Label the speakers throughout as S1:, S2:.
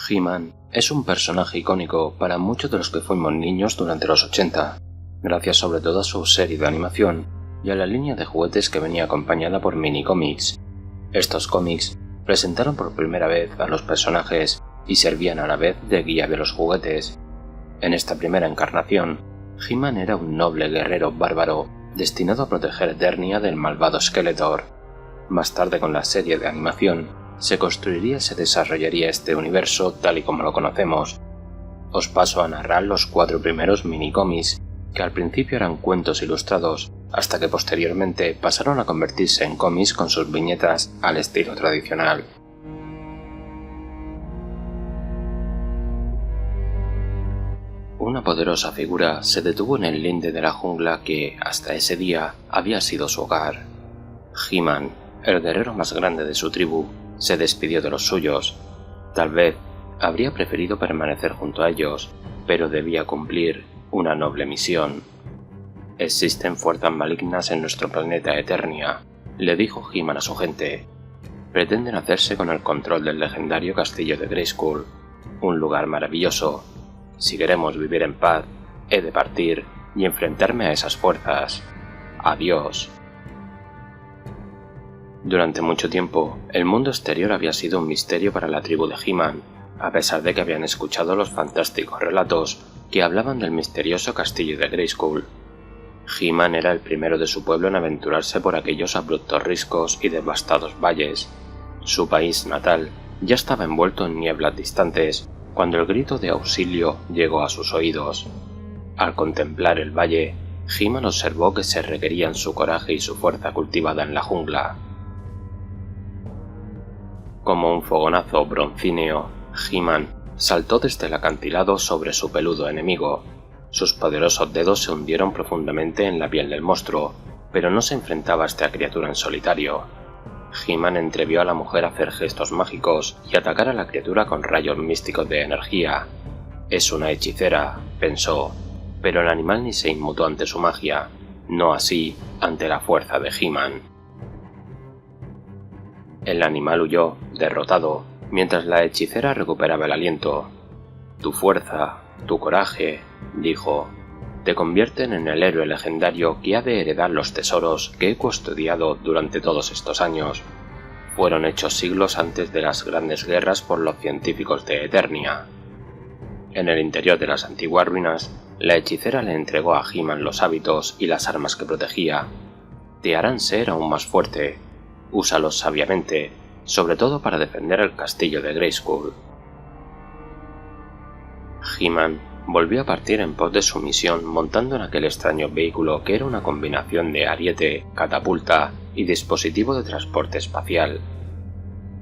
S1: He-Man es un personaje icónico para muchos de los que fuimos niños durante los 80, gracias sobre todo a su serie de animación y a la línea de juguetes que venía acompañada por minicómics. Estos cómics presentaron por primera vez a los personajes y servían a la vez de guía de los juguetes. En esta primera encarnación, He-Man era un noble guerrero bárbaro destinado a proteger Eternia del malvado Skeletor. Más tarde, con la serie de animación, se construiría y se desarrollaría este universo tal y como lo conocemos. Os paso a narrar los 4 primeros minicómics, que al principio eran cuentos ilustrados, hasta que posteriormente pasaron a convertirse en cómics con sus viñetas al estilo tradicional. Una poderosa figura se detuvo en el linde de la jungla que, hasta ese día, había sido su hogar. He-Man, el guerrero más grande de su tribu, se despidió de los suyos. Tal vez habría preferido permanecer junto a ellos, pero debía cumplir una noble misión. Existen fuerzas malignas en nuestro planeta Eternia, le dijo He-Man a su gente. Pretenden hacerse con el control del legendario castillo de Grayskull, un lugar maravilloso. Si queremos vivir en paz, he de partir y enfrentarme a esas fuerzas. Adiós. Durante mucho tiempo, el mundo exterior había sido un misterio para la tribu de He-Man, a pesar de que habían escuchado los fantásticos relatos que hablaban del misterioso castillo de Grayskull. He-Man era el primero de su pueblo en aventurarse por aquellos abruptos riscos y devastados valles. Su país natal ya estaba envuelto en nieblas distantes cuando el grito de auxilio llegó a sus oídos. Al contemplar el valle, He-Man observó que se requerían su coraje y su fuerza cultivada en la jungla. Como un fogonazo broncíneo, He-Man saltó desde el acantilado sobre su peludo enemigo. Sus poderosos dedos se hundieron profundamente en la piel del monstruo, pero no se enfrentaba a esta criatura en solitario. He-Man entrevió a la mujer hacer gestos mágicos y atacar a la criatura con rayos místicos de energía. Es una hechicera, pensó, pero el animal ni se inmutó ante su magia, no así ante la fuerza de He-Man. El animal huyó, derrotado, mientras la hechicera recuperaba el aliento. Tu fuerza, tu coraje, dijo, te convierten en el héroe legendario que ha de heredar los tesoros que he custodiado durante todos estos años. Fueron hechos siglos antes de las grandes guerras por los científicos de Eternia. En el interior de las antiguas ruinas, la hechicera le entregó a He-Man los hábitos y las armas que protegía. Te harán ser aún más fuerte. Úsalos sabiamente, sobre todo para defender el castillo de Grayskull. He-Man volvió a partir en pos de su misión montando en aquel extraño vehículo que era una combinación de ariete, catapulta y dispositivo de transporte espacial.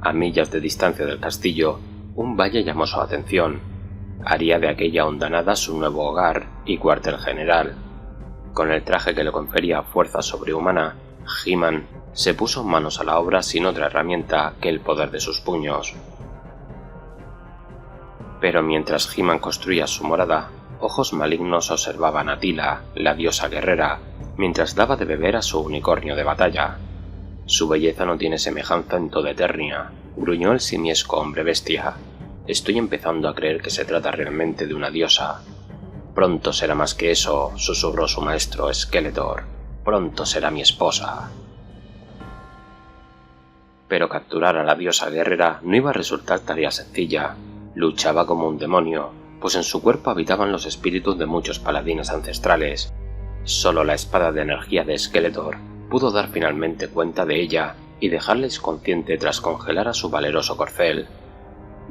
S1: A millas de distancia del castillo, un valle llamó su atención. Haría de aquella hondanada su nuevo hogar y cuartel general. Con el traje que le confería fuerza sobrehumana, He-Man se puso manos a la obra sin otra herramienta que el poder de sus puños. Pero mientras He-Man construía su morada, ojos malignos observaban a Teela, la diosa guerrera, mientras daba de beber a su unicornio de batalla. Su belleza no tiene semejanza en toda Eternia, gruñó el simiesco hombre bestia. Estoy empezando a creer que se trata realmente de una diosa. Pronto será más que eso, susurró su maestro Skeletor. Pronto será mi esposa. Pero capturar a la diosa guerrera no iba a resultar tarea sencilla. Luchaba como un demonio, pues en su cuerpo habitaban los espíritus de muchos paladines ancestrales. Solo la espada de energía de Skeletor pudo dar finalmente cuenta de ella y dejarla inconsciente tras congelar a su valeroso corcel.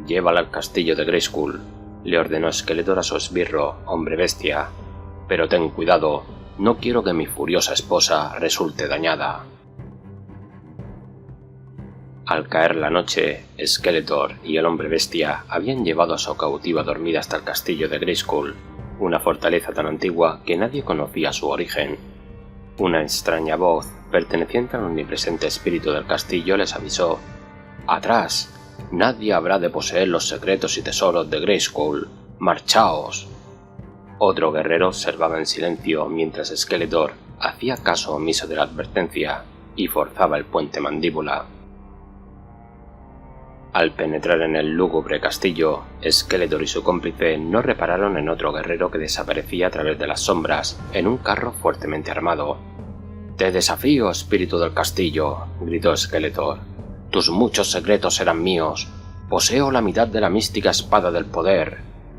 S1: Llévala al castillo de Grayskull, le ordenó Skeletor a su esbirro, hombre bestia. Pero ten cuidado, no quiero que mi furiosa esposa resulte dañada. Al caer la noche, Skeletor y el hombre bestia habían llevado a su cautiva dormida hasta el castillo de Grayskull, una fortaleza tan antigua que nadie conocía su origen. Una extraña voz, perteneciente al omnipresente espíritu del castillo, les avisó: «¡Atrás! Nadie habrá de poseer los secretos y tesoros de Grayskull. ¡Marchaos!». Otro guerrero observaba en silencio mientras Skeletor hacía caso omiso de la advertencia y forzaba el puente mandíbula. Al penetrar en el lúgubre castillo, Skeletor y su cómplice no repararon en otro guerrero que desaparecía a través de las sombras, en un carro fuertemente armado. «Te desafío, espíritu del castillo», gritó Skeletor. «Tus muchos secretos serán míos. Poseo la mitad de la mística espada del poder.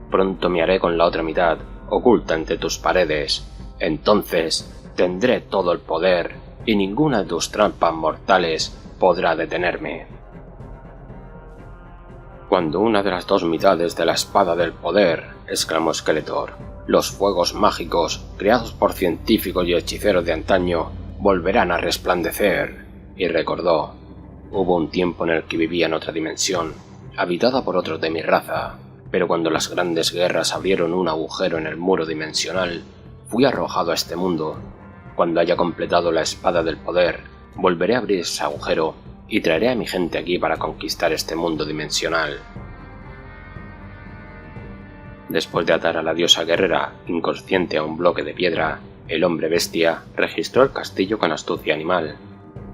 S1: Pronto me haré con la otra mitad, oculta entre tus paredes. Entonces tendré todo el poder, y ninguna de tus trampas mortales podrá detenerme». «Cuando una de las dos mitades de la espada del poder», exclamó Skeletor, «los fuegos mágicos, creados por científicos y hechiceros de antaño, volverán a resplandecer». Y recordó: «Hubo un tiempo en el que vivía en otra dimensión, habitada por otros de mi raza, pero cuando las grandes guerras abrieron un agujero en el muro dimensional, fui arrojado a este mundo. Cuando haya completado la espada del poder, volveré a abrir ese agujero y traeré a mi gente aquí para conquistar este mundo dimensional». Después de atar a la diosa guerrera inconsciente a un bloque de piedra, el hombre bestia registró el castillo con astucia animal.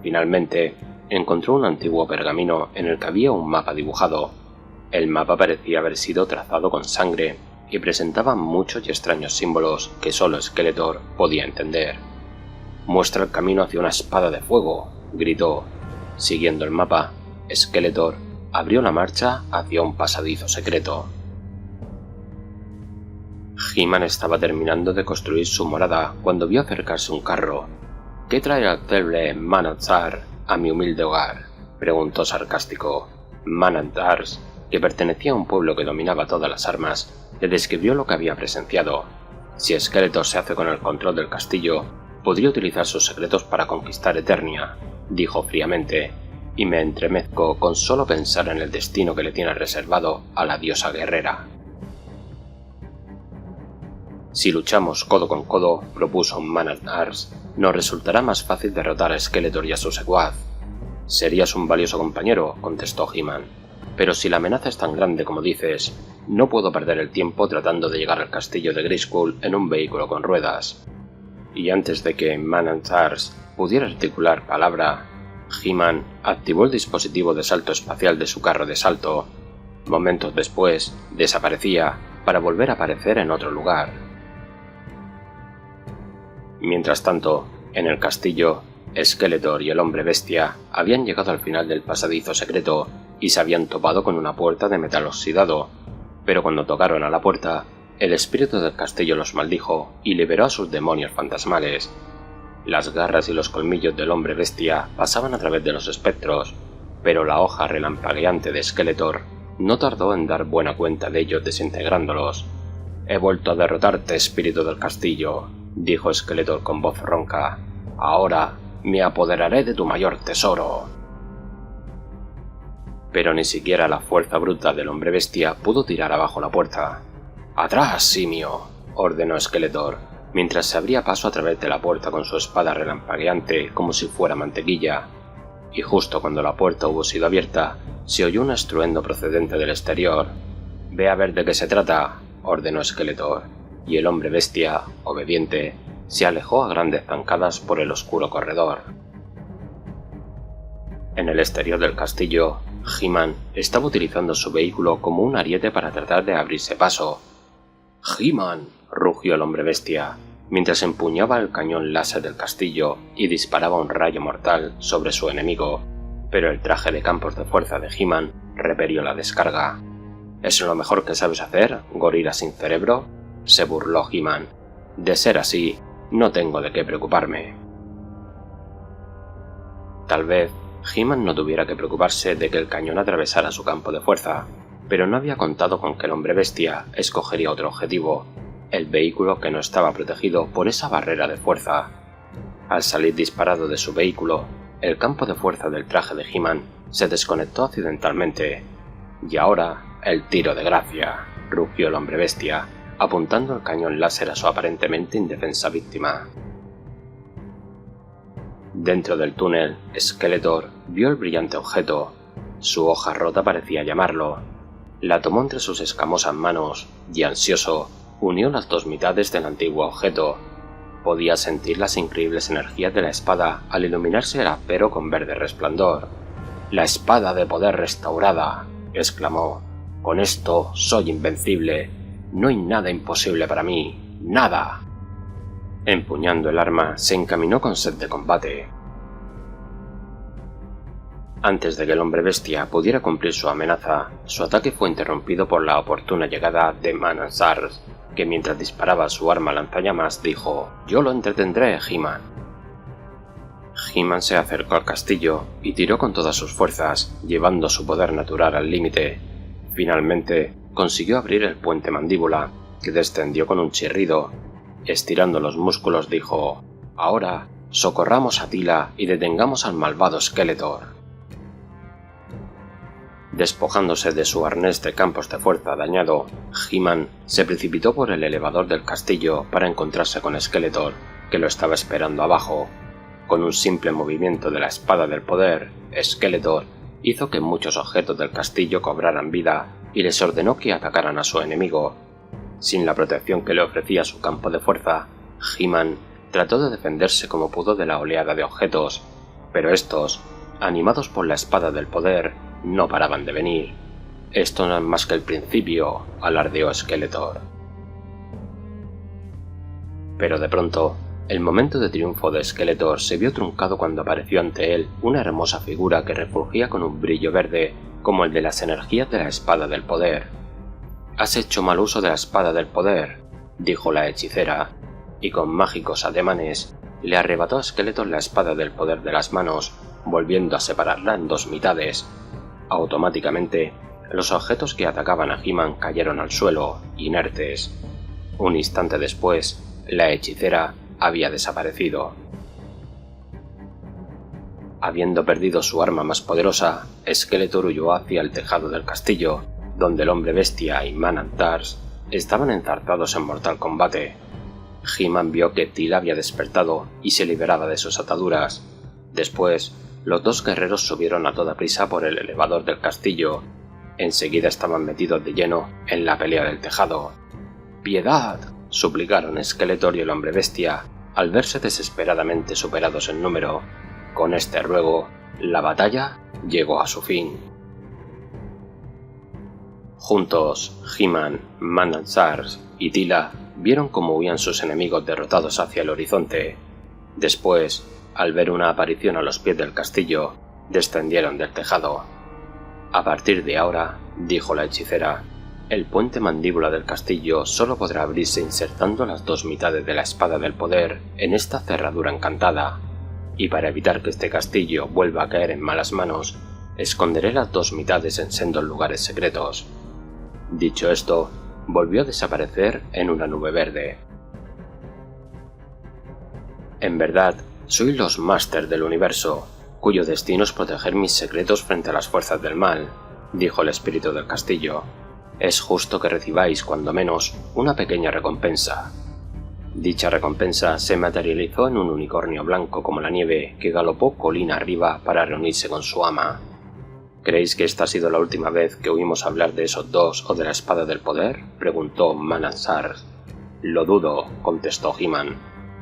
S1: Finalmente, encontró un antiguo pergamino en el que había un mapa dibujado. El mapa parecía haber sido trazado con sangre y presentaba muchos y extraños símbolos que solo Skeletor podía entender. «Muestra el camino hacia una espada de fuego», gritó. Siguiendo el mapa, Skeletor abrió la marcha hacia un pasadizo secreto. He-Man estaba terminando de construir su morada cuando vio acercarse un carro. «¿Qué trae el célebre Man-at-Arms a mi humilde hogar?», preguntó sarcástico. Man-at-Arms, que pertenecía a un pueblo que dominaba todas las armas, le describió lo que había presenciado. «Si Skeletor se hace con el control del castillo, podría utilizar sus secretos para conquistar Eternia», dijo fríamente, «y me entremezco con solo pensar en el destino que le tiene reservado a la diosa guerrera». «Si luchamos codo con codo», propuso Man-at-Arms, «nos resultará más fácil derrotar a Skeletor y a su secuaz». «Serías un valioso compañero», contestó He-Man, «pero si la amenaza es tan grande como dices, no puedo perder el tiempo tratando de llegar al castillo de Grayskull en un vehículo con ruedas». Y antes de que Man-at-Arms pudiera articular palabra, He-Man activó el dispositivo de salto espacial de su carro de salto. Momentos después, desaparecía para volver a aparecer en otro lugar. Mientras tanto, en el castillo, Skeletor y el hombre bestia habían llegado al final del pasadizo secreto y se habían topado con una puerta de metal oxidado, pero cuando tocaron a la puerta, el espíritu del castillo los maldijo y liberó a sus demonios fantasmales. Las garras y los colmillos del hombre bestia pasaban a través de los espectros, pero la hoja relampagueante de Skeletor no tardó en dar buena cuenta de ellos desintegrándolos. «He vuelto a derrotarte, espíritu del castillo», dijo Skeletor con voz ronca. «Ahora me apoderaré de tu mayor tesoro». Pero ni siquiera la fuerza bruta del hombre bestia pudo tirar abajo la puerta. «¡Atrás, simio!», ordenó Skeletor, mientras se abría paso a través de la puerta con su espada relampagueante como si fuera mantequilla. Y justo cuando la puerta hubo sido abierta, se oyó un estruendo procedente del exterior. «Ve a ver de qué se trata», ordenó Skeletor, y el hombre bestia, obediente, se alejó a grandes zancadas por el oscuro corredor. En el exterior del castillo, He-Man estaba utilizando su vehículo como un ariete para tratar de abrirse paso. «¡He-Man!», rugió el hombre bestia, mientras empuñaba el cañón láser del castillo y disparaba un rayo mortal sobre su enemigo, pero el traje de campos de fuerza de He-Man repelió la descarga. «¿Es lo mejor que sabes hacer, gorila sin cerebro?», se burló He-Man. «De ser así, no tengo de qué preocuparme». Tal vez He-Man no tuviera que preocuparse de que el cañón atravesara su campo de fuerza, pero no había contado con que el hombre bestia escogería otro objetivo, el vehículo que no estaba protegido por esa barrera de fuerza. Al salir disparado de su vehículo, el campo de fuerza del traje de He-Man se desconectó accidentalmente. «Y ahora, el tiro de gracia», rugió el hombre bestia, apuntando el cañón láser a su aparentemente indefensa víctima. Dentro del túnel, Skeletor vio el brillante objeto. Su hoja rota parecía llamarlo. La tomó entre sus escamosas manos y, ansioso, unió las dos mitades del antiguo objeto. Podía sentir las increíbles energías de la espada al iluminarse el áspero con verde resplandor. La espada de poder restaurada, exclamó. Con esto soy invencible. No hay nada imposible para mí. ¡Nada! Empuñando el arma, se encaminó con sed de combate. Antes de que el hombre bestia pudiera cumplir su amenaza, su ataque fue interrumpido por la oportuna llegada de Manansars, que mientras disparaba su arma lanzallamas dijo: «Yo lo entretendré, He-Man». He-Man se acercó al castillo y tiró con todas sus fuerzas, llevando su poder natural al límite. Finalmente, consiguió abrir el puente mandíbula, que descendió con un chirrido. Estirando los músculos dijo: «Ahora, socorramos a Teela y detengamos al malvado Skeletor». Despojándose de su arnés de campos de fuerza dañado, He-Man se precipitó por el elevador del castillo para encontrarse con Skeletor, que lo estaba esperando abajo. Con un simple movimiento de la espada del poder, Skeletor hizo que muchos objetos del castillo cobraran vida y les ordenó que atacaran a su enemigo. Sin la protección que le ofrecía su campo de fuerza, He-Man trató de defenderse como pudo de la oleada de objetos, pero estos, animados por la espada del poder, no paraban de venir. «Esto no es más que el principio», alardeó Skeletor. Pero de pronto, el momento de triunfo de Skeletor se vio truncado cuando apareció ante él una hermosa figura que refulgía con un brillo verde como el de las energías de la espada del poder. «Has hecho mal uso de la espada del poder», dijo la hechicera, y con mágicos ademanes le arrebató a Skeletor la espada del poder de las manos, volviendo a separarla en dos mitades. Automáticamente, los objetos que atacaban a He-Man cayeron al suelo, inertes. Un instante después, la hechicera había desaparecido. Habiendo perdido su arma más poderosa, Skeletor huyó hacia el tejado del castillo, donde el hombre bestia y Manansars estaban enzarzados en mortal combate. He-Man vio que Teela había despertado y se liberaba de sus ataduras. Después, los dos guerreros subieron a toda prisa por el elevador del castillo. Enseguida estaban metidos de lleno en la pelea del tejado. «¡Piedad!», suplicaron Skeletor y el hombre bestia, al verse desesperadamente superados en número. Con este ruego, la batalla llegó a su fin. Juntos, He-Man, Manansars y Teela vieron cómo huían sus enemigos derrotados hacia el horizonte. Después, al ver una aparición a los pies del castillo, descendieron del tejado. «A partir de ahora», dijo la hechicera, «el puente mandíbula del castillo solo podrá abrirse insertando las dos mitades de la espada del poder en esta cerradura encantada, y para evitar que este castillo vuelva a caer en malas manos, esconderé las dos mitades en sendos lugares secretos». Dicho esto, volvió a desaparecer en una nube verde. «En verdad, soy los Masters del Universo, cuyo destino es proteger mis secretos frente a las fuerzas del mal», dijo el espíritu del castillo. «Es justo que recibáis, cuando menos, una pequeña recompensa». Dicha recompensa se materializó en un unicornio blanco como la nieve que galopó colina arriba para reunirse con su ama. «¿Creéis que esta ha sido la última vez que oímos hablar de esos dos o de la espada del poder?», preguntó Manansars. «Lo dudo», contestó He-Man,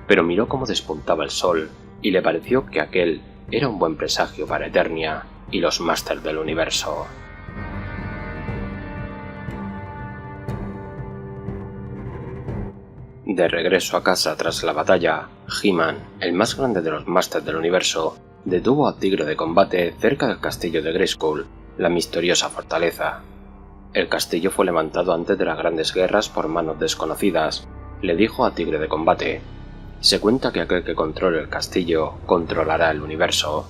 S1: pero miró cómo despuntaba el sol y le pareció que aquel era un buen presagio para Eternia y los Masters del Universo. De regreso a casa tras la batalla, He-Man, el más grande de los Masters del Universo, detuvo a Tigre de Combate cerca del castillo de Grayskull, la misteriosa fortaleza. El castillo fue levantado antes de las grandes guerras por manos desconocidas, le dijo a Tigre de Combate. Se cuenta que aquel que controle el castillo controlará el universo.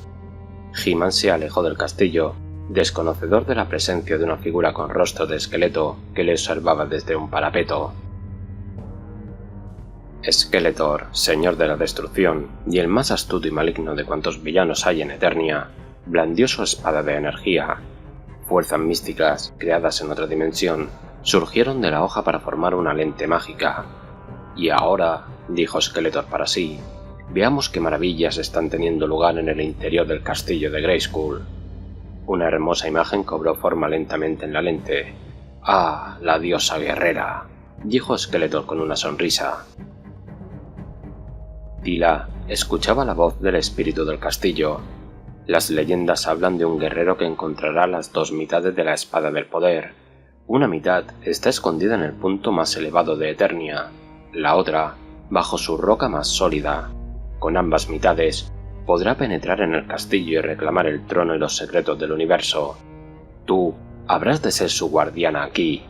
S1: He-Man se alejó del castillo, desconocedor de la presencia de una figura con rostro de esqueleto que le observaba desde un parapeto. Skeletor, señor de la destrucción y el más astuto y maligno de cuantos villanos hay en Eternia, blandió su espada de energía. Fuerzas místicas, creadas en otra dimensión, surgieron de la hoja para formar una lente mágica. Y ahora, dijo Skeletor para sí, veamos qué maravillas están teniendo lugar en el interior del castillo de Grayskull. Una hermosa imagen cobró forma lentamente en la lente. «¡Ah, la diosa guerrera!», dijo Skeletor con una sonrisa. Teela escuchaba la voz del espíritu del castillo. Las leyendas hablan de un guerrero que encontrará las dos mitades de la espada del poder. Una mitad está escondida en el punto más elevado de Eternia, la otra bajo su roca más sólida. Con ambas mitades podrá penetrar en el castillo y reclamar el trono y los secretos del universo. Tú habrás de ser su guardiana aquí.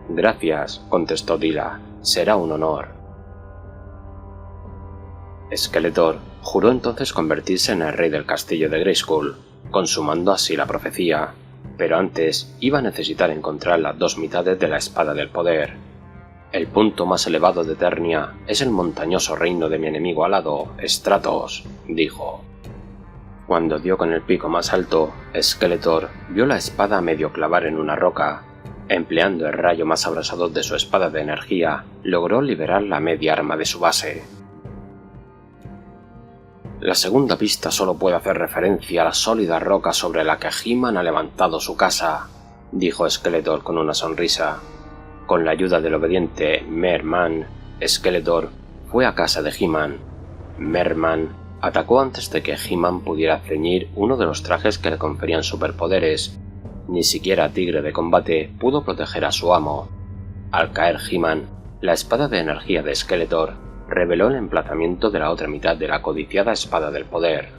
S1: Gracias, contestó Tila, será un honor. Skeletor juró entonces convertirse en el rey del castillo de Grayskull, consumando así la profecía, pero antes iba a necesitar encontrar las dos mitades de la espada del poder. El punto más elevado de Eternia es el montañoso reino de mi enemigo alado, Stratos, dijo. Cuando dio con el pico más alto, Skeletor vio la espada a medio clavar en una roca. Empleando el rayo más abrasador de su espada de energía, logró liberar la media arma de su base. La segunda pista solo puede hacer referencia a la sólida roca sobre la que He-Man ha levantado su casa, dijo Skeletor con una sonrisa. Con la ayuda del obediente Merman, Skeletor fue a casa de He-Man. Merman atacó antes de que He-Man pudiera ceñir uno de los trajes que le conferían superpoderes. Ni siquiera Tigre de Combate pudo proteger a su amo. Al caer He-Man, la espada de energía de Skeletor reveló el emplazamiento de la otra mitad de la codiciada espada del poder.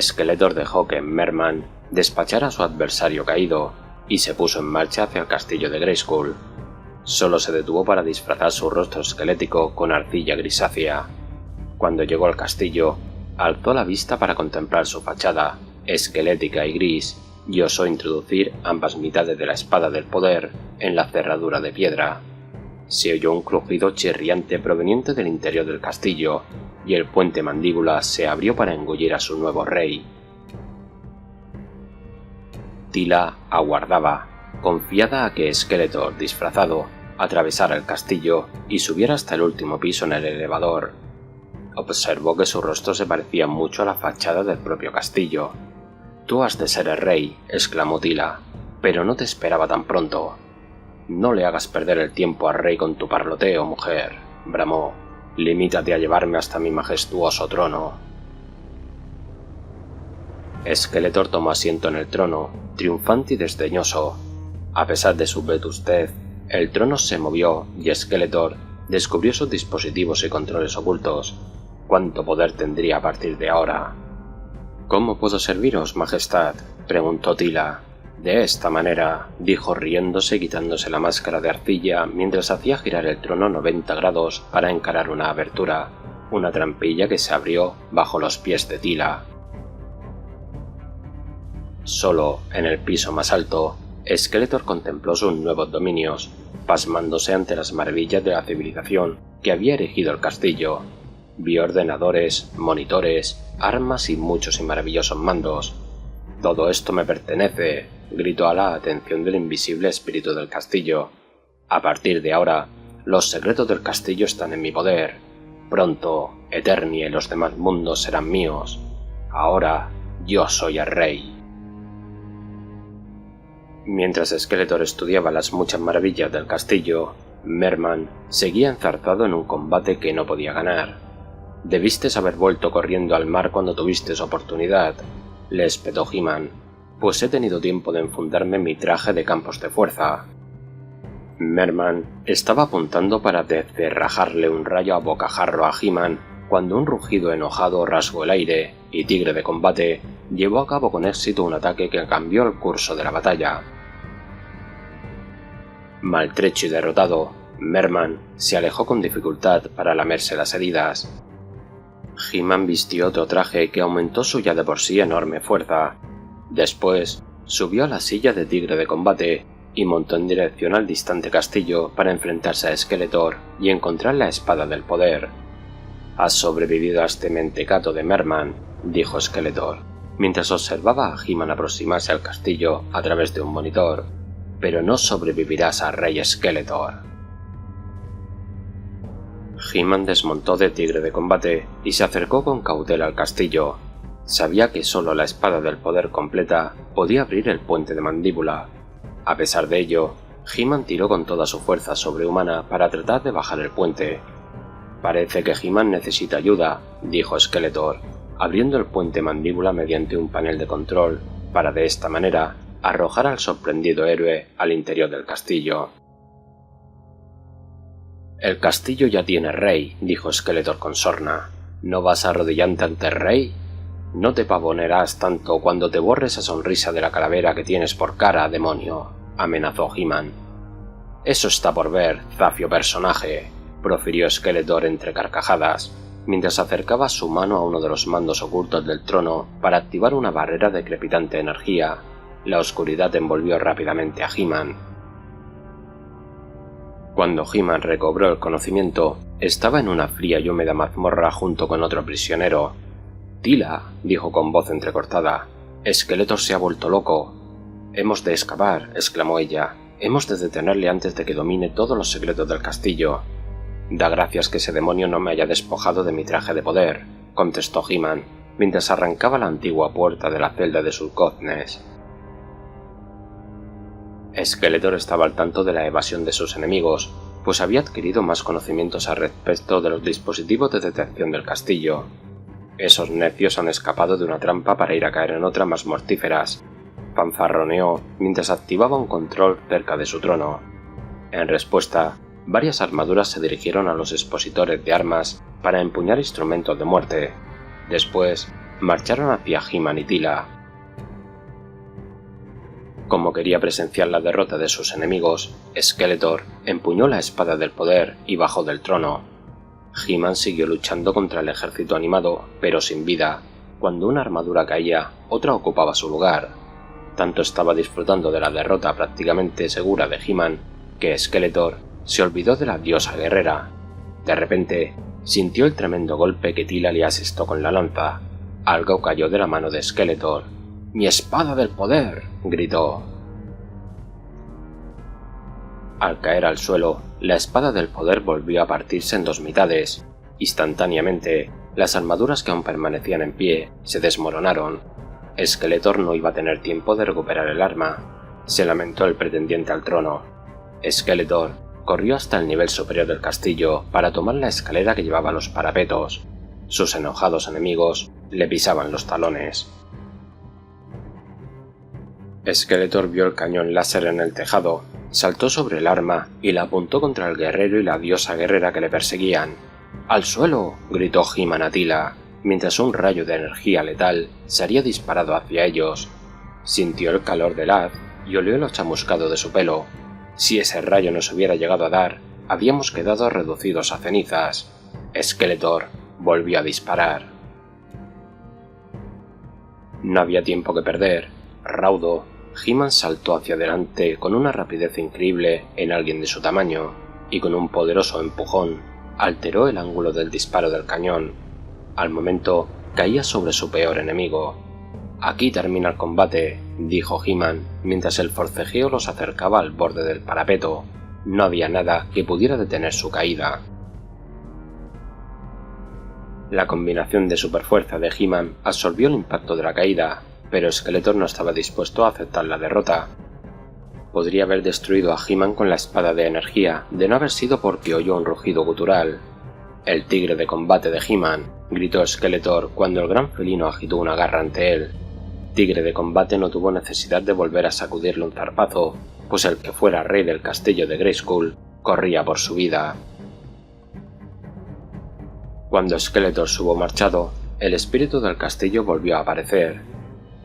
S1: Skeletor dejó que Merman despachara a su adversario caído y se puso en marcha hacia el castillo de Grayskull. Solo se detuvo para disfrazar su rostro esquelético con arcilla grisácea. Cuando llegó al castillo, alzó la vista para contemplar su fachada, esquelética y gris, y osó introducir ambas mitades de la espada del poder en la cerradura de piedra. Se oyó un crujido chirriante proveniente del interior del castillo, y el puente mandíbula se abrió para engullir a su nuevo rey. Tila aguardaba, confiada a que Skeletor, disfrazado, atravesara el castillo y subiera hasta el último piso en el elevador. Observó que su rostro se parecía mucho a la fachada del propio castillo. «Tú has de ser el rey», exclamó Tila, «pero no te esperaba tan pronto». «No le hagas perder el tiempo al rey con tu parloteo, mujer», bramó. «Limítate a llevarme hasta mi majestuoso trono». Skeletor tomó asiento en el trono, triunfante y desdeñoso. A pesar de su vetustez, el trono se movió y Skeletor descubrió sus dispositivos y controles ocultos. ¿Cuánto poder tendría a partir de ahora? «¿Cómo puedo serviros, majestad?», preguntó Tila. «De esta manera», dijo riéndose y quitándose la máscara de arcilla mientras hacía girar el trono 90 grados para encarar una abertura, una trampilla que se abrió bajo los pies de Tila. Solo en el piso más alto, Skeletor contempló sus nuevos dominios, pasmándose ante las maravillas de la civilización que había erigido el castillo. Vio ordenadores, monitores, armas y muchos y maravillosos mandos. «Todo esto me pertenece», gritó a la atención del invisible espíritu del castillo. «A partir de ahora, los secretos del castillo están en mi poder. Pronto, Eternia y los demás mundos serán míos. Ahora, yo soy el rey». Mientras Skeletor estudiaba las muchas maravillas del castillo, Merman seguía enzarzado en un combate que no podía ganar. «Debiste haber vuelto corriendo al mar cuando tuviste oportunidad», le espetó He-Man, «pues he tenido tiempo de enfundarme en mi traje de campos de fuerza». Merman estaba apuntando para descerrajarle un rayo a bocajarro a He-Man cuando un rugido enojado rasgó el aire y Tigre de Combate llevó a cabo con éxito un ataque que cambió el curso de la batalla. Maltrecho y derrotado, Merman se alejó con dificultad para lamerse las heridas. He-Man vistió otro traje que aumentó su ya de por sí enorme fuerza. Después, subió a la silla de Tigre de Combate y montó en dirección al distante castillo para enfrentarse a Skeletor y encontrar la espada del poder. «Has sobrevivido a este mentecato de Merman», dijo Skeletor, mientras observaba a He-Man aproximarse al castillo a través de un monitor. «Pero no sobrevivirás a Rey Skeletor». He-Man desmontó de Tigre de Combate y se acercó con cautela al castillo. Sabía que solo la espada del poder completa podía abrir el puente de mandíbula. A pesar de ello, He-Man tiró con toda su fuerza sobrehumana para tratar de bajar el puente. «Parece que He-Man necesita ayuda», dijo Skeletor. abriendo el puente mandíbula mediante un panel de control, para de esta manera arrojar al sorprendido héroe al interior del castillo. «El castillo ya tiene rey», dijo Skeletor con sorna. «¿No vas arrodillante ante el rey? No te pavonerás tanto cuando te borre esa sonrisa de la calavera que tienes por cara, demonio», amenazó He-Man. «Eso está por ver, zafio personaje», profirió Skeletor entre carcajadas, mientras acercaba su mano a uno de los mandos ocultos del trono para activar una barrera de crepitante energía. La oscuridad envolvió rápidamente a He-Man. Cuando He-Man recobró el conocimiento, estaba en una fría y húmeda mazmorra junto con otro prisionero. «Teela», dijo con voz entrecortada, «Skeletor se ha vuelto loco». «Hemos de escapar», exclamó ella. «Hemos de detenerle antes de que domine todos los secretos del castillo». «Da gracias que ese demonio no me haya despojado de mi traje de poder», contestó He-Man, mientras arrancaba la antigua puerta de la celda de Sulcotnes. Skeletor estaba al tanto de la evasión de sus enemigos, pues había adquirido más conocimientos al respecto de los dispositivos de detección del castillo. «Esos necios han escapado de una trampa para ir a caer en otra más mortíferas», fanfarroneó mientras activaba un control cerca de su trono. En respuesta, varias armaduras se dirigieron a los expositores de armas para empuñar instrumentos de muerte. Después, marcharon hacia He-Man y Teela. Como quería presenciar la derrota de sus enemigos, Skeletor empuñó la espada del poder y bajó del trono. He-Man siguió luchando contra el ejército animado, pero sin vida. Cuando una armadura caía, otra ocupaba su lugar. Tanto estaba disfrutando de la derrota prácticamente segura de He-Man, que Skeletor se olvidó de la diosa guerrera. De repente, sintió el tremendo golpe que Teela le asestó con la lanza. Algo cayó de la mano de Skeletor. «¡Mi espada del poder!», gritó. Al caer al suelo, la espada del poder volvió a partirse en dos mitades. Instantáneamente, las armaduras que aún permanecían en pie se desmoronaron. Skeletor no iba a tener tiempo de recuperar el arma. Se lamentó el pretendiente al trono. Skeletor corrió hasta el nivel superior del castillo para tomar la escalera que llevaba a los parapetos. Sus enojados enemigos le pisaban los talones. Skeletor vio el cañón láser en el tejado, saltó sobre el arma y la apuntó contra el guerrero y la diosa guerrera que le perseguían. «¡Al suelo!», gritó He-Man a Teela, mientras un rayo de energía letal sería disparado hacia ellos. Sintió el calor del haz y olió lo chamuscado de su pelo. Si ese rayo nos hubiera llegado a dar, habíamos quedado reducidos a cenizas. Skeletor volvió a disparar. No había tiempo que perder. Raudo, He-Man saltó hacia adelante con una rapidez increíble en alguien de su tamaño, y con un poderoso empujón alteró el ángulo del disparo del cañón. Al momento, caía sobre su peor enemigo. «Aquí termina el combate», dijo He-Man, mientras el forcejeo los acercaba al borde del parapeto. No había nada que pudiera detener su caída. La combinación de superfuerza de He-Man absorbió el impacto de la caída, pero Skeletor no estaba dispuesto a aceptar la derrota. Podría haber destruido a He-Man con la espada de energía, de no haber sido porque oyó un rugido gutural. «El tigre de combate de He-Man», gritó Skeletor cuando el gran felino agitó una garra ante él. Tigre de combate no tuvo necesidad de volver a sacudirle un zarpazo, pues el que fuera rey del castillo de Grayskull corría por su vida. Cuando Skeletor se hubo marchado, el espíritu del castillo volvió a aparecer.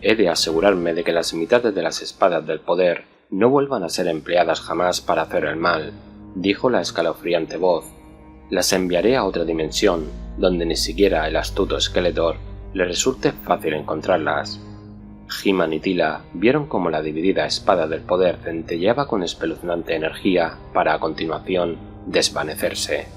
S1: «He de asegurarme de que las mitades de las espadas del poder no vuelvan a ser empleadas jamás para hacer el mal», dijo la escalofriante voz. «Las enviaré a otra dimensión, donde ni siquiera el astuto Skeletor le resulte fácil encontrarlas». He-Man y Teela vieron cómo la dividida espada del poder centelleaba con espeluznante energía para a continuación desvanecerse.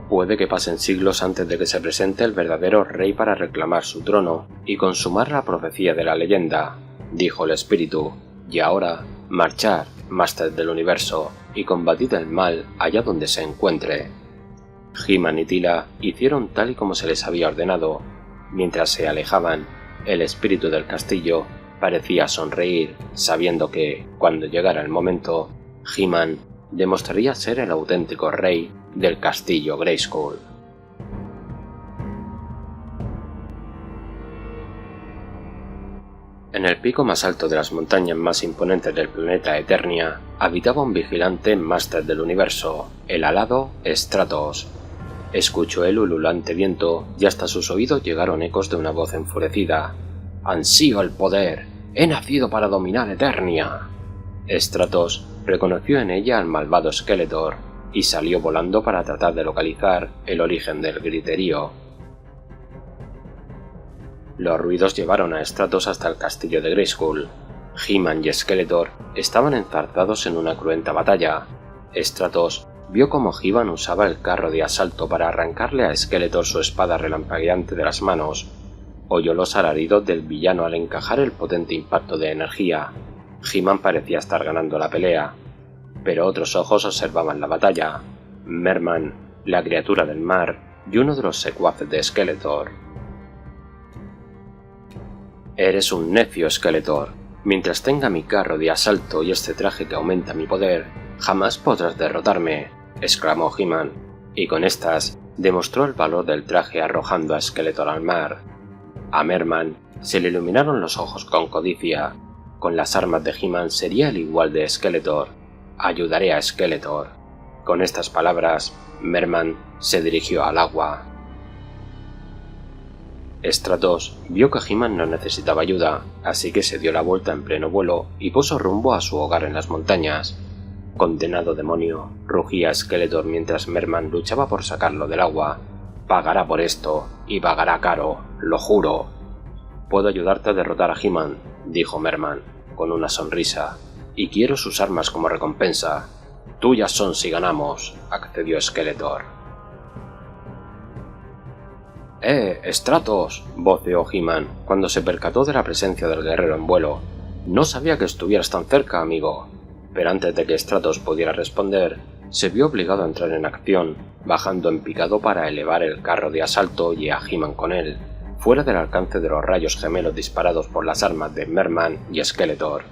S1: Puede que pasen siglos antes de que se presente el verdadero rey para reclamar su trono y consumar la profecía de la leyenda, dijo el espíritu, y ahora, marchad, Máster del Universo, y combatid el mal allá donde se encuentre. He-Man y Teela hicieron tal y como se les había ordenado. Mientras se alejaban, el espíritu del castillo parecía sonreír, sabiendo que, cuando llegara el momento, He-Man demostraría ser el auténtico rey del castillo Grayskull. En el pico más alto de las montañas más imponentes del planeta Eternia habitaba un vigilante máster del universo, el alado Stratos. Escuchó el ululante viento y hasta sus oídos llegaron ecos de una voz enfurecida. «¡Ansío el poder! ¡He nacido para dominar Eternia!». Stratos reconoció en ella al malvado Skeletor y salió volando para tratar de localizar el origen del griterío. Los ruidos llevaron a Stratos hasta el castillo de Grayskull. He-Man y Skeletor estaban enzarzados en una cruenta batalla. Stratos vio cómo He-Man usaba el carro de asalto para arrancarle a Skeletor su espada relampagueante de las manos. Oyó los alaridos del villano al encajar el potente impacto de energía. He-Man parecía estar ganando la pelea, pero otros ojos observaban la batalla. Merman, la criatura del mar, y uno de los secuaces de Skeletor. «Eres un necio, Skeletor. Mientras tenga mi carro de asalto y este traje que aumenta mi poder, jamás podrás derrotarme», exclamó He-Man, y con estas demostró el valor del traje arrojando a Skeletor al mar. A Merman se le iluminaron los ojos con codicia. Con las armas de He-Man sería el igual de Skeletor. «Ayudaré a Skeletor». Con estas palabras, Merman se dirigió al agua. Stratos vio que He-Man no necesitaba ayuda, así que se dio la vuelta en pleno vuelo y puso rumbo a su hogar en las montañas. «Condenado demonio», rugía Skeletor mientras Merman luchaba por sacarlo del agua. «Pagará por esto, y pagará caro, lo juro». «Puedo ayudarte a derrotar a He-Man», dijo Merman, con una sonrisa, «y quiero sus armas como recompensa». «Tuyas son si ganamos», accedió Skeletor. Stratos», voceó He-Man, cuando se percató de la presencia del guerrero en vuelo. «No sabía que estuvieras tan cerca, amigo». Pero antes de que Stratos pudiera responder, se vio obligado a entrar en acción, bajando en picado para elevar el carro de asalto y a He-Man con él, fuera del alcance de los rayos gemelos disparados por las armas de Merman y Skeletor.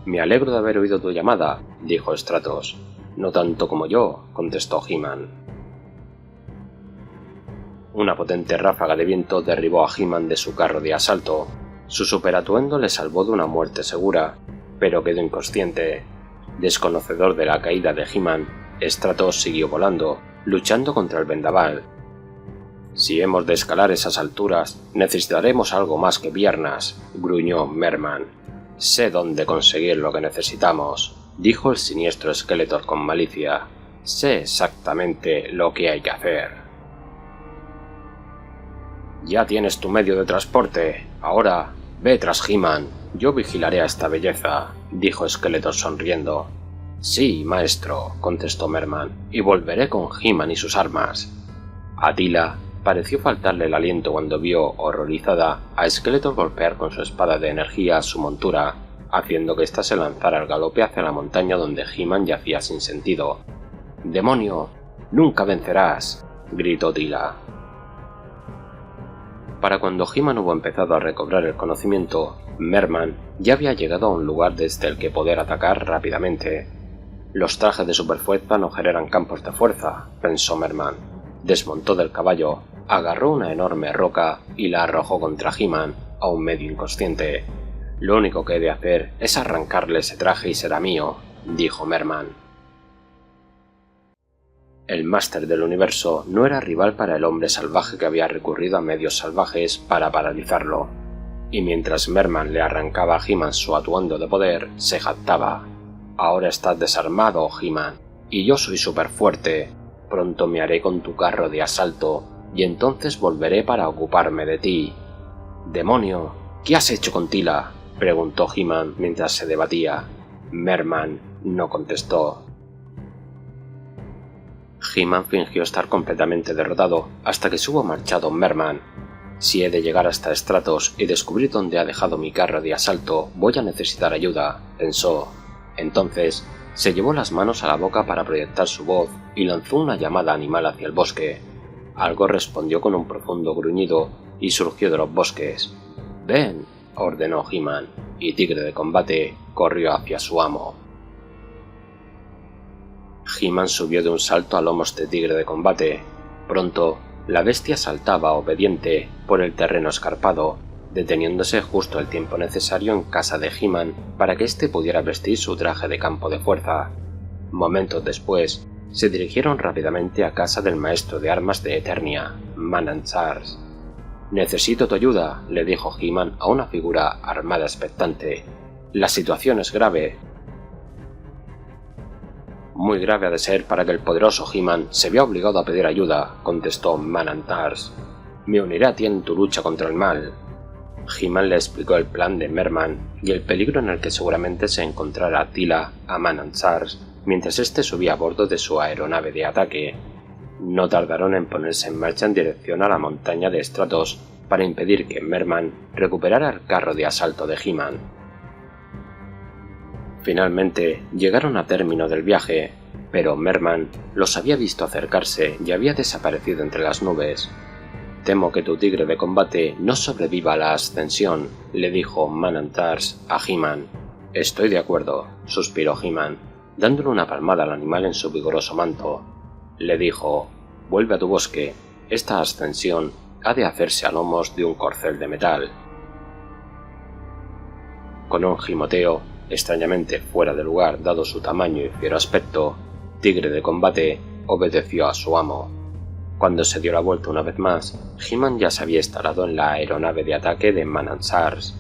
S1: «Me alegro de haber oído tu llamada», dijo Stratos. «No tanto como yo», contestó He-Man. Una potente ráfaga de viento derribó a He-Man de su carro de asalto. Su superatuendo le salvó de una muerte segura, pero quedó inconsciente. Desconocedor de la caída de He-Man, Stratos siguió volando, luchando contra el vendaval. «Si hemos de escalar esas alturas, necesitaremos algo más que piernas», gruñó Merman. «Sé dónde conseguir lo que necesitamos», dijo el siniestro Skeletor con malicia. «Sé exactamente lo que hay que hacer». «Ya tienes tu medio de transporte. Ahora, ve tras He-Man. Yo vigilaré a esta belleza», dijo Skeletor sonriendo. «Sí, maestro», contestó Merman, «y volveré con He-Man y sus armas». Attila pareció faltarle el aliento cuando vio, horrorizada, a Skeletor golpear con su espada de energía a su montura, haciendo que ésta se lanzara al galope hacia la montaña donde He-Man yacía sin sentido. «¡Demonio! ¡Nunca vencerás!», gritó Attila. Para cuando He-Man hubo empezado a recobrar el conocimiento, Merman ya había llegado a un lugar desde el que poder atacar rápidamente. «Los trajes de superfuerza no generan campos de fuerza», pensó Merman. Desmontó del caballo, agarró una enorme roca y la arrojó contra He-Man, aún medio inconsciente. «Lo único que he de hacer es arrancarle ese traje y será mío», dijo Merman. El máster del universo no era rival para el hombre salvaje que había recurrido a medios salvajes para paralizarlo, y mientras Merman le arrancaba a He-Man su atuendo de poder, se jactaba. «Ahora estás desarmado, He-Man, y yo soy súper fuerte. Pronto me haré con tu carro de asalto, y entonces volveré para ocuparme de ti». «¡Demonio! ¿Qué has hecho con Tila?», preguntó He-Man mientras se debatía. Merman no contestó. He-Man fingió estar completamente derrotado hasta que se hubo marchado Merman. «Si he de llegar hasta Stratos y descubrir dónde ha dejado mi carro de asalto, voy a necesitar ayuda», pensó. Entonces se llevó las manos a la boca para proyectar su voz y lanzó una llamada animal hacia el bosque. Algo respondió con un profundo gruñido y surgió de los bosques. «¡Ven!», ordenó He-Man, y Tigre de Combate corrió hacia su amo. He-Man subió de un salto a lomos de Tigre de Combate. Pronto, la bestia saltaba obediente por el terreno escarpado, deteniéndose justo el tiempo necesario en casa de He-Man para que éste pudiera vestir su traje de campo de fuerza. Momentos después, se dirigieron rápidamente a casa del maestro de armas de Eternia, Man-T-Sars. «Necesito tu ayuda», le dijo He-Man a una figura armada expectante. «La situación es grave». «Muy grave ha de ser para que el poderoso He-Man se vea obligado a pedir ayuda», contestó Man-T-Sars. «Me uniré a ti en tu lucha contra el mal». He-Man le explicó el plan de Merman y el peligro en el que seguramente se encontrara Attila a Man-T-Sars mientras éste subía a bordo de su aeronave de ataque. No tardaron en ponerse en marcha en dirección a la montaña de Stratos para impedir que Merman recuperara el carro de asalto de He-Man. Finalmente llegaron a término del viaje, pero Merman los había visto acercarse y había desaparecido entre las nubes. «Temo que tu tigre de combate no sobreviva a la ascensión», le dijo Man-T-Sars a He-Man. «Estoy de acuerdo», suspiró He-Man, dándole una palmada al animal en su vigoroso manto. Le dijo: «Vuelve a tu bosque. Esta ascensión ha de hacerse a lomos de un corcel de metal». Con un gimoteo, extrañamente fuera de lugar dado su tamaño y fiero aspecto, Tigre de Combate obedeció a su amo. Cuando se dio la vuelta una vez más, He-Man ya se había instalado en la aeronave de ataque de Man-T-Sars.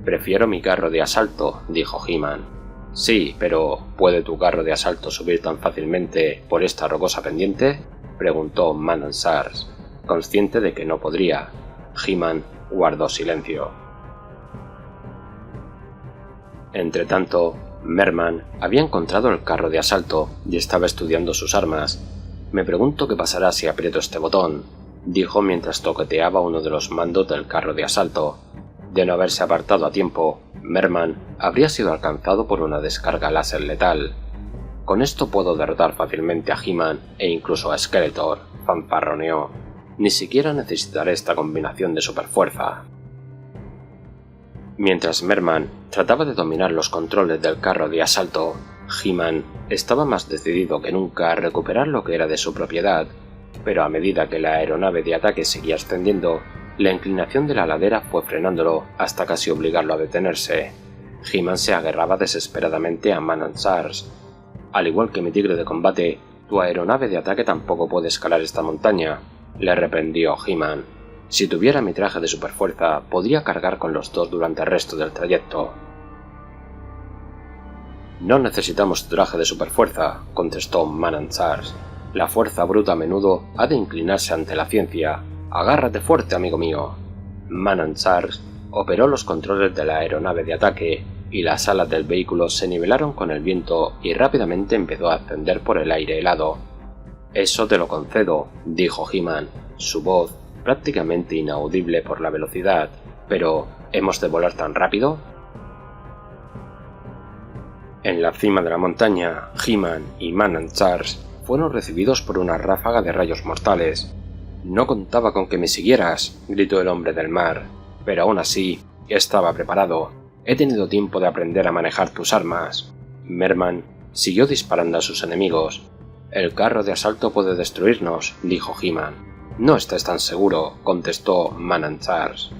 S1: «Prefiero mi carro de asalto», dijo He-Man. «Sí, pero ¿puede tu carro de asalto subir tan fácilmente por esta rocosa pendiente?», preguntó Man-T-Sars, consciente de que no podría. He-Man guardó silencio. Entretanto, Merman había encontrado el carro de asalto y estaba estudiando sus armas. «Me pregunto qué pasará si aprieto este botón», dijo mientras toqueteaba uno de los mandos del carro de asalto. De no haberse apartado a tiempo, Merman habría sido alcanzado por una descarga láser letal. «Con esto puedo derrotar fácilmente a He-Man e incluso a Skeletor», fanfarroneó. «Ni siquiera necesitaré esta combinación de superfuerza». Mientras Merman trataba de dominar los controles del carro de asalto, He-Man estaba más decidido que nunca a recuperar lo que era de su propiedad, pero a medida que la aeronave de ataque seguía ascendiendo, la inclinación de la ladera fue frenándolo hasta casi obligarlo a detenerse. He-Man se agarraba desesperadamente a Man-T-Sars. «Al igual que mi tigre de combate, tu aeronave de ataque tampoco puede escalar esta montaña», le reprendió He-Man. «Si tuviera mi traje de superfuerza, podría cargar con los dos durante el resto del trayecto». «No necesitamos tu traje de superfuerza», contestó Man-T-Sars. «La fuerza bruta a menudo ha de inclinarse ante la ciencia. Agárrate fuerte, amigo mío». Man-T-Sars operó los controles de la aeronave de ataque y las alas del vehículo se nivelaron con el viento y rápidamente empezó a ascender por el aire helado. «Eso te lo concedo», dijo He-Man, su voz prácticamente inaudible por la velocidad. «Pero, ¿hemos de volar tan rápido?». En la cima de la montaña, He-Man y Man-T-Sars fueron recibidos por una ráfaga de rayos mortales. «No contaba con que me siguieras», gritó el hombre del mar, «pero aún así, estaba preparado. He tenido tiempo de aprender a manejar tus armas». Merman siguió disparando a sus enemigos. «El carro de asalto puede destruirnos», dijo He-Man. «No estés tan seguro», contestó Man-T-Sars.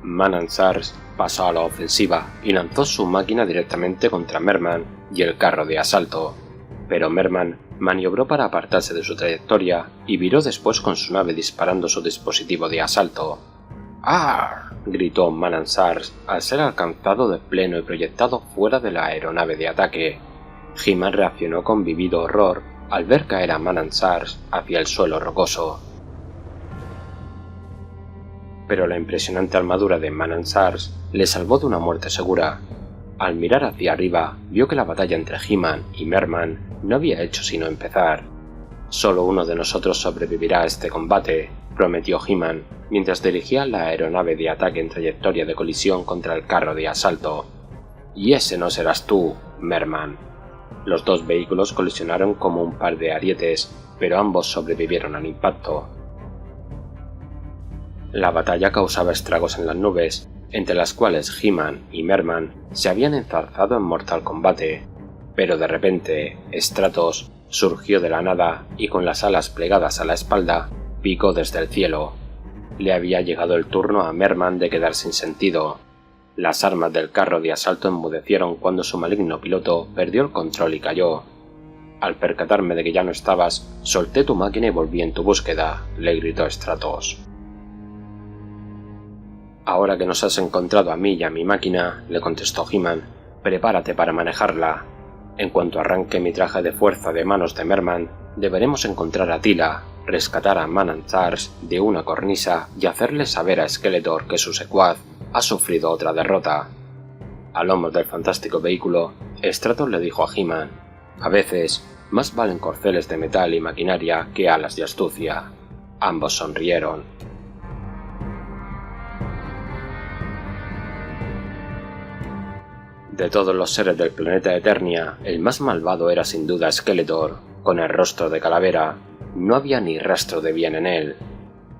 S1: Man-T-Sars pasó a la ofensiva y lanzó su máquina directamente contra Merman y el carro de asalto, pero Merman maniobró para apartarse de su trayectoria y viró después con su nave disparando su dispositivo de asalto. «¡Ah!», gritó Man-T-Sars al ser alcanzado de pleno y proyectado fuera de la aeronave de ataque. He-Man reaccionó con vivido horror al ver caer a Man-T-Sars hacia el suelo rocoso. Pero la impresionante armadura de Man-T-Sars le salvó de una muerte segura. Al mirar hacia arriba, vio que la batalla entre He-Man y Merman no había hecho sino empezar. «Solo uno de nosotros sobrevivirá a este combate», prometió He-Man, mientras dirigía la aeronave de ataque en trayectoria de colisión contra el carro de asalto. «Y ese no serás tú, Merman». Los dos vehículos colisionaron como un par de arietes, pero ambos sobrevivieron al impacto. La batalla causaba estragos en las nubes, entre las cuales He-Man y Merman se habían enzarzado en mortal combate, pero de repente Stratos surgió de la nada y con las alas plegadas a la espalda picó desde el cielo. Le había llegado el turno a Merman de quedar sin sentido. Las armas del carro de asalto enmudecieron cuando su maligno piloto perdió el control y cayó. Al percatarme de que ya no estabas, solté tu máquina y volví en tu búsqueda, le gritó Stratos. Ahora que nos has encontrado a mí y a mi máquina, le contestó He-Man, prepárate para manejarla. En cuanto arranque mi traje de fuerza de manos de Merman, deberemos encontrar a Teela, rescatar a Man-at-Arms de una cornisa y hacerle saber a Skeletor que su secuaz ha sufrido otra derrota. A lomos del fantástico vehículo, Stratos le dijo a He-Man, a veces, más valen corceles de metal y maquinaria que alas de astucia. Ambos sonrieron. De todos los seres del planeta Eternia, el más malvado era sin duda Skeletor, con el rostro de calavera. No había ni rastro de bien en él.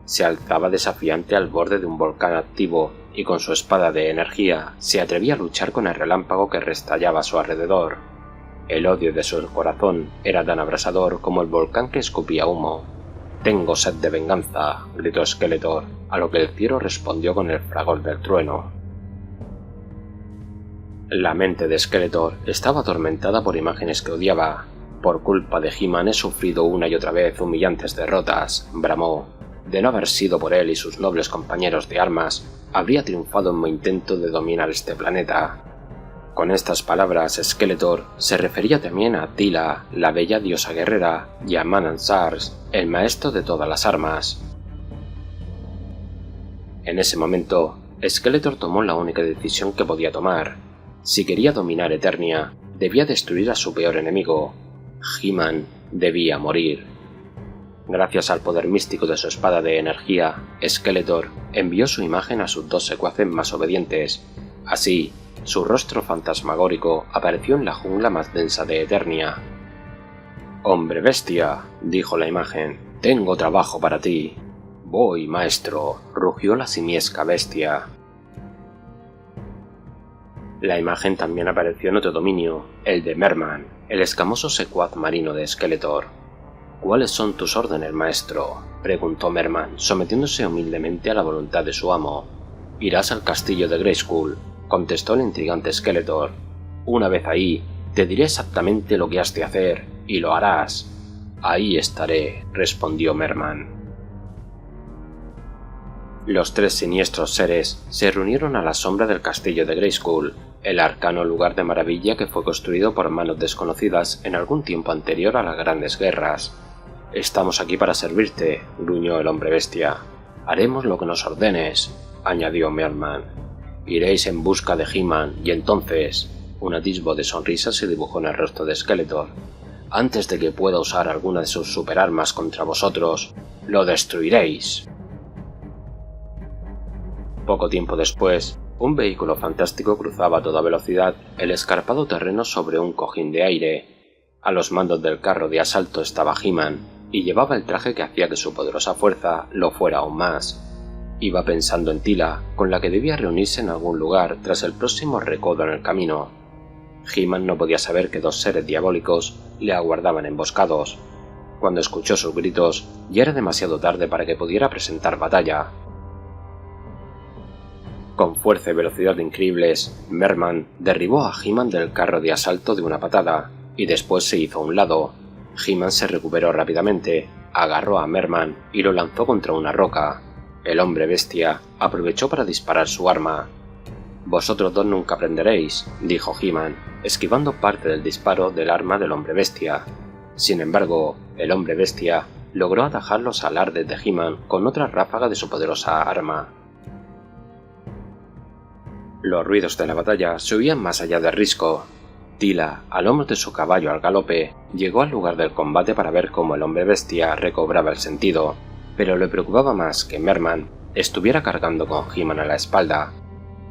S1: Se alzaba desafiante al borde de un volcán activo y con su espada de energía se atrevía a luchar con el relámpago que restallaba a su alrededor. El odio de su corazón era tan abrasador como el volcán que escupía humo. «Tengo sed de venganza», gritó Skeletor, a lo que el fiero respondió con el fragor del trueno. La mente de Skeletor estaba atormentada por imágenes que odiaba. «Por culpa de He-Man he sufrido una y otra vez humillantes derrotas», bramó. «De no haber sido por él y sus nobles compañeros de armas, habría triunfado en mi intento de dominar este planeta». Con estas palabras, Skeletor se refería también a Teela, la bella diosa guerrera, y a Man-at-Arms, el maestro de todas las armas. En ese momento, Skeletor tomó la única decisión que podía tomar. Si quería dominar Eternia, debía destruir a su peor enemigo. He-Man debía morir. Gracias al poder místico de su espada de energía, Skeletor envió su imagen a sus dos secuaces más obedientes. Así, su rostro fantasmagórico apareció en la jungla más densa de Eternia. «Hombre bestia», dijo la imagen, «tengo trabajo para ti». «Voy, maestro», rugió la simiesca bestia. La imagen también apareció en otro dominio, el de Merman, el escamoso secuaz marino de Skeletor. «¿Cuáles son tus órdenes, maestro?», preguntó Merman, sometiéndose humildemente a la voluntad de su amo. «Irás al castillo de Grayskull», contestó el intrigante Skeletor. «Una vez ahí, te diré exactamente lo que has de hacer, y lo harás». «Ahí estaré», respondió Merman. Los tres siniestros seres se reunieron a la sombra del castillo de Grayskull, el arcano lugar de maravilla que fue construido por manos desconocidas en algún tiempo anterior a las grandes guerras. «Estamos aquí para servirte», gruñó el hombre bestia. «Haremos lo que nos ordenes», añadió Merman. «Iréis en busca de He-Man y entonces...» Un atisbo de sonrisa se dibujó en el rostro de Skeletor. «Antes de que pueda usar alguna de sus superarmas contra vosotros, lo destruiréis». Poco tiempo después, un vehículo fantástico cruzaba a toda velocidad el escarpado terreno sobre un cojín de aire. A los mandos del carro de asalto estaba He-Man, y llevaba el traje que hacía que su poderosa fuerza lo fuera aún más. Iba pensando en Teela, con la que debía reunirse en algún lugar tras el próximo recodo en el camino. He-Man no podía saber que dos seres diabólicos le aguardaban emboscados. Cuando escuchó sus gritos, ya era demasiado tarde para que pudiera presentar batalla. Con fuerza y velocidad increíbles, Merman derribó a He-Man del carro de asalto de una patada, y después se hizo a un lado. He-Man se recuperó rápidamente, agarró a Merman y lo lanzó contra una roca. El hombre bestia aprovechó para disparar su arma. «Vosotros dos nunca aprenderéis», dijo He-Man, esquivando parte del disparo del arma del hombre bestia. Sin embargo, el hombre bestia logró atajar los alardes de He-Man con otra ráfaga de su poderosa arma. Los ruidos de la batalla se oían más allá de Risco. Teela, a lomos de su caballo al galope, llegó al lugar del combate para ver cómo el hombre bestia recobraba el sentido, pero le preocupaba más que Merman estuviera cargando con He-Man a la espalda.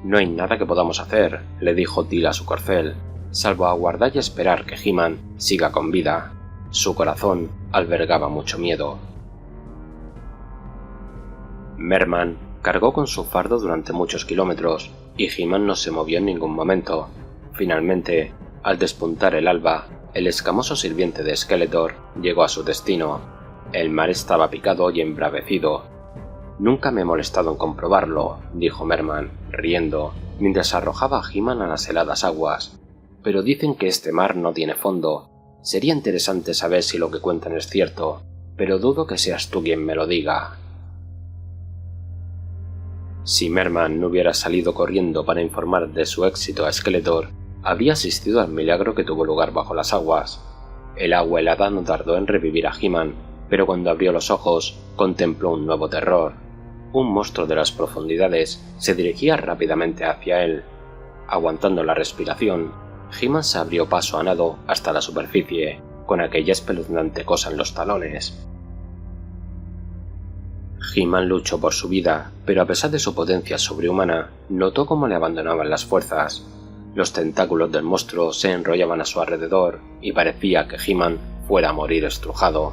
S1: «No hay nada que podamos hacer», le dijo Teela a su corcel, «salvo aguardar y esperar que He-Man siga con vida». Su corazón albergaba mucho miedo. Merman cargó con su fardo durante muchos kilómetros, y He-Man no se movió en ningún momento. Finalmente, al despuntar el alba, el escamoso sirviente de Skeletor llegó a su destino. El mar estaba picado y embravecido. Nunca me he molestado en comprobarlo, dijo Merman, riendo, mientras arrojaba a He-Man a las heladas aguas. Pero dicen que este mar no tiene fondo. Sería interesante saber si lo que cuentan es cierto, pero dudo que seas tú quien me lo diga. Si Merman no hubiera salido corriendo para informar de su éxito a Skeletor, habría asistido al milagro que tuvo lugar bajo las aguas. El agua helada no tardó en revivir a He-Man, pero cuando abrió los ojos, contempló un nuevo terror. Un monstruo de las profundidades se dirigía rápidamente hacia él. Aguantando la respiración, He-Man se abrió paso a nado hasta la superficie, con aquella espeluznante cosa en los talones. He-Man luchó por su vida, pero a pesar de su potencia sobrehumana, notó cómo le abandonaban las fuerzas. Los tentáculos del monstruo se enrollaban a su alrededor y parecía que He-Man fuera a morir estrujado.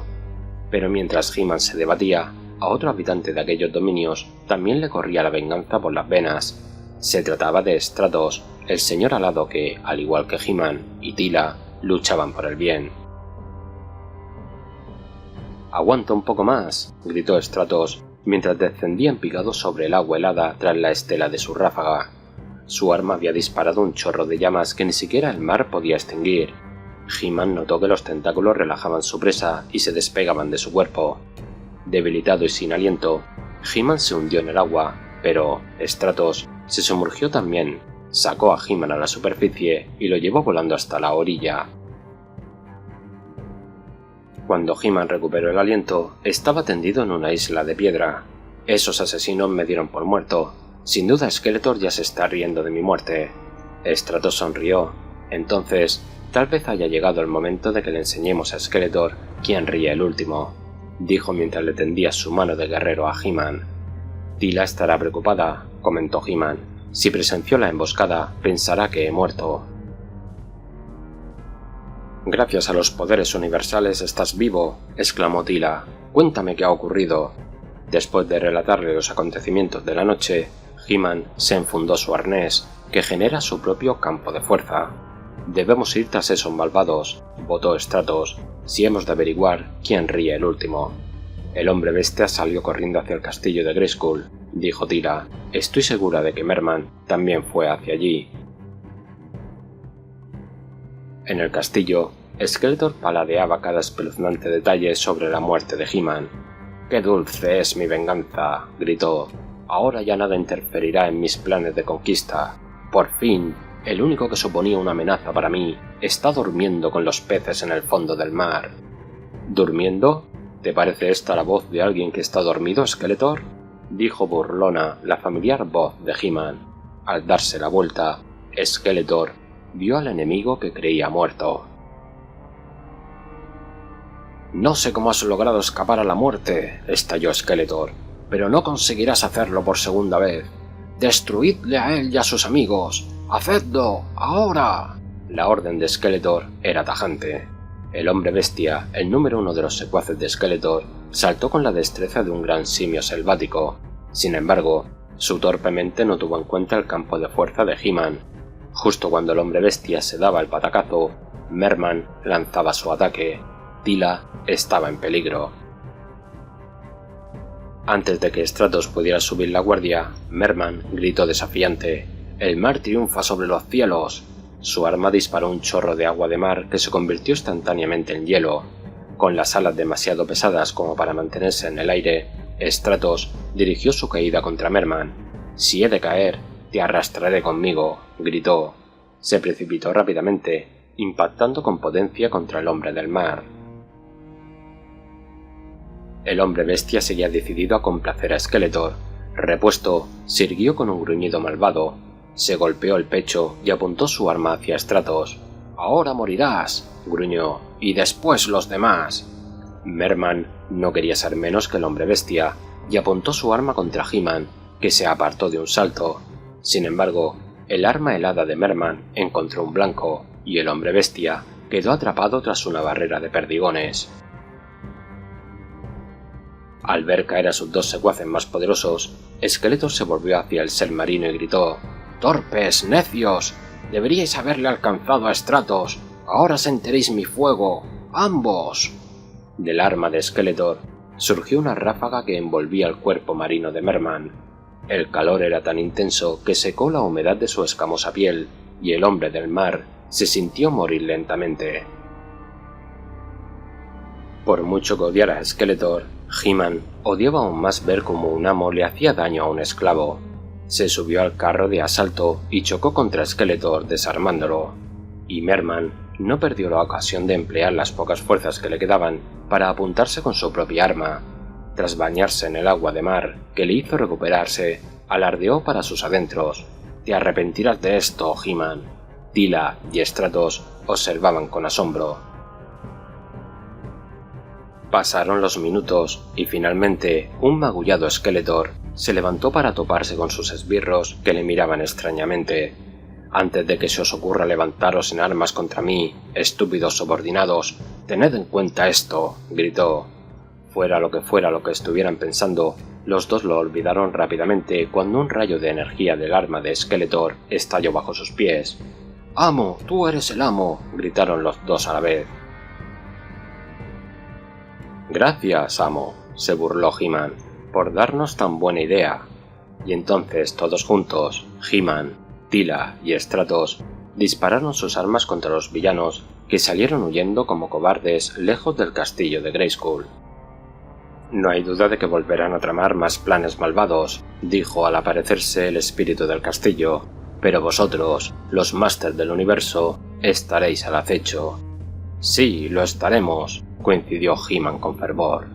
S1: Pero mientras He-Man se debatía, a otro habitante de aquellos dominios también le corría la venganza por las venas. Se trataba de Stratos, el señor alado que, al igual que He-Man y Teela, luchaban por el bien. «¡Aguanta un poco más!», gritó Stratos, mientras descendía en picado sobre el agua helada tras la estela de su ráfaga. Su arma había disparado un chorro de llamas que ni siquiera el mar podía extinguir. He-Man notó que los tentáculos relajaban su presa y se despegaban de su cuerpo. Debilitado y sin aliento, He-Man se hundió en el agua, pero Stratos se sumergió también, sacó a He-Man a la superficie y lo llevó volando hasta la orilla. Cuando He-Man recuperó el aliento, estaba tendido en una isla de piedra. «Esos asesinos me dieron por muerto. Sin duda Skeletor ya se está riendo de mi muerte». Stratos sonrió. «Entonces, tal vez haya llegado el momento de que le enseñemos a Skeletor quién ríe el último», dijo mientras le tendía su mano de guerrero a He-Man. «Teela estará preocupada», comentó He-Man. «Si presenció la emboscada, pensará que he muerto». «Gracias a los poderes universales estás vivo», exclamó Teela. «Cuéntame qué ha ocurrido». Después de relatarle los acontecimientos de la noche, He-Man se enfundó su arnés, que genera su propio campo de fuerza. «Debemos ir tras esos malvados», votó Stratos, «si hemos de averiguar quién ríe el último». «El hombre bestia salió corriendo hacia el castillo de Grayskull», dijo Teela. «Estoy segura de que Merman también fue hacia allí». En el castillo, Skeletor paladeaba cada espeluznante detalle sobre la muerte de He-Man. «¡Qué dulce es mi venganza!», gritó. «Ahora ya nada interferirá en mis planes de conquista. Por fin, el único que suponía una amenaza para mí está durmiendo con los peces en el fondo del mar». «¿Durmiendo? ¿Te parece esta la voz de alguien que está dormido, Skeletor?», dijo burlona la familiar voz de He-Man. Al darse la vuelta, Skeletor vio al enemigo que creía muerto. «No sé cómo has logrado escapar a la muerte», estalló Skeletor, «pero no conseguirás hacerlo por segunda vez. Destruidle a él y a sus amigos. ¡Hacedlo! ¡Ahora!». La orden de Skeletor era tajante. El hombre bestia, el número 1 de los secuaces de Skeletor, saltó con la destreza de un gran simio selvático. Sin embargo, su torpe mente no tuvo en cuenta el campo de fuerza de He-Man. Justo cuando el hombre bestia se daba el patacazo, Merman lanzaba su ataque. Teela estaba en peligro. Antes de que Stratos pudiera subir la guardia, Merman gritó desafiante: «¡El mar triunfa sobre los cielos!». Su arma disparó un chorro de agua de mar que se convirtió instantáneamente en hielo. Con las alas demasiado pesadas como para mantenerse en el aire, Stratos dirigió su caída contra Merman. «Si he de caer, te arrastraré conmigo», gritó. Se precipitó rápidamente, impactando con potencia contra el hombre del mar. El hombre bestia seguía decidido a complacer a Skeletor. Repuesto, se irguió con un gruñido malvado. Se golpeó el pecho y apuntó su arma hacia Stratos. «Ahora morirás», gruñó, «y después los demás». Merman no quería ser menos que el hombre bestia, y apuntó su arma contra He-Man, que se apartó de un salto. Sin embargo, el arma helada de Merman encontró un blanco, y el hombre bestia quedó atrapado tras una barrera de perdigones. Al ver caer a sus dos secuaces más poderosos, Skeletor se volvió hacia el ser marino y gritó: «¡Torpes, necios! Deberíais haberle alcanzado a Stratos. Ahora sentiréis mi fuego, ambos». Del arma de Skeletor surgió una ráfaga que envolvía el cuerpo marino de Merman. El calor era tan intenso que secó la humedad de su escamosa piel, y el hombre del mar se sintió morir lentamente. Por mucho que odiara a Skeletor, He-Man odiaba aún más ver cómo un amo le hacía daño a un esclavo. Se subió al carro de asalto y chocó contra Skeletor desarmándolo, y Merman no perdió la ocasión de emplear las pocas fuerzas que le quedaban para apuntarse con su propia arma. Tras bañarse en el agua de mar que le hizo recuperarse, alardeó para sus adentros: «Te arrepentirás de esto, He-Man». Teela y Stratos observaban con asombro. Pasaron los minutos y finalmente un magullado Skeletor se levantó para toparse con sus esbirros que le miraban extrañamente. «Antes de que se os ocurra levantaros en armas contra mí, estúpidos subordinados, tened en cuenta esto», gritó. Fuera lo que estuvieran pensando, los dos lo olvidaron rápidamente cuando un rayo de energía del arma de Skeletor estalló bajo sus pies. «¡Amo, tú eres el amo!», gritaron los dos a la vez. «Gracias, amo», se burló He-Man, «por darnos tan buena idea». Y entonces todos juntos, He-Man, Teela y Stratos, dispararon sus armas contra los villanos, que salieron huyendo como cobardes lejos del castillo de Grayskull. «No hay duda de que volverán a tramar más planes malvados», dijo al aparecerse el espíritu del castillo, «pero vosotros, los Masters del Universo, estaréis al acecho». «Sí, lo estaremos», coincidió He-Man con fervor.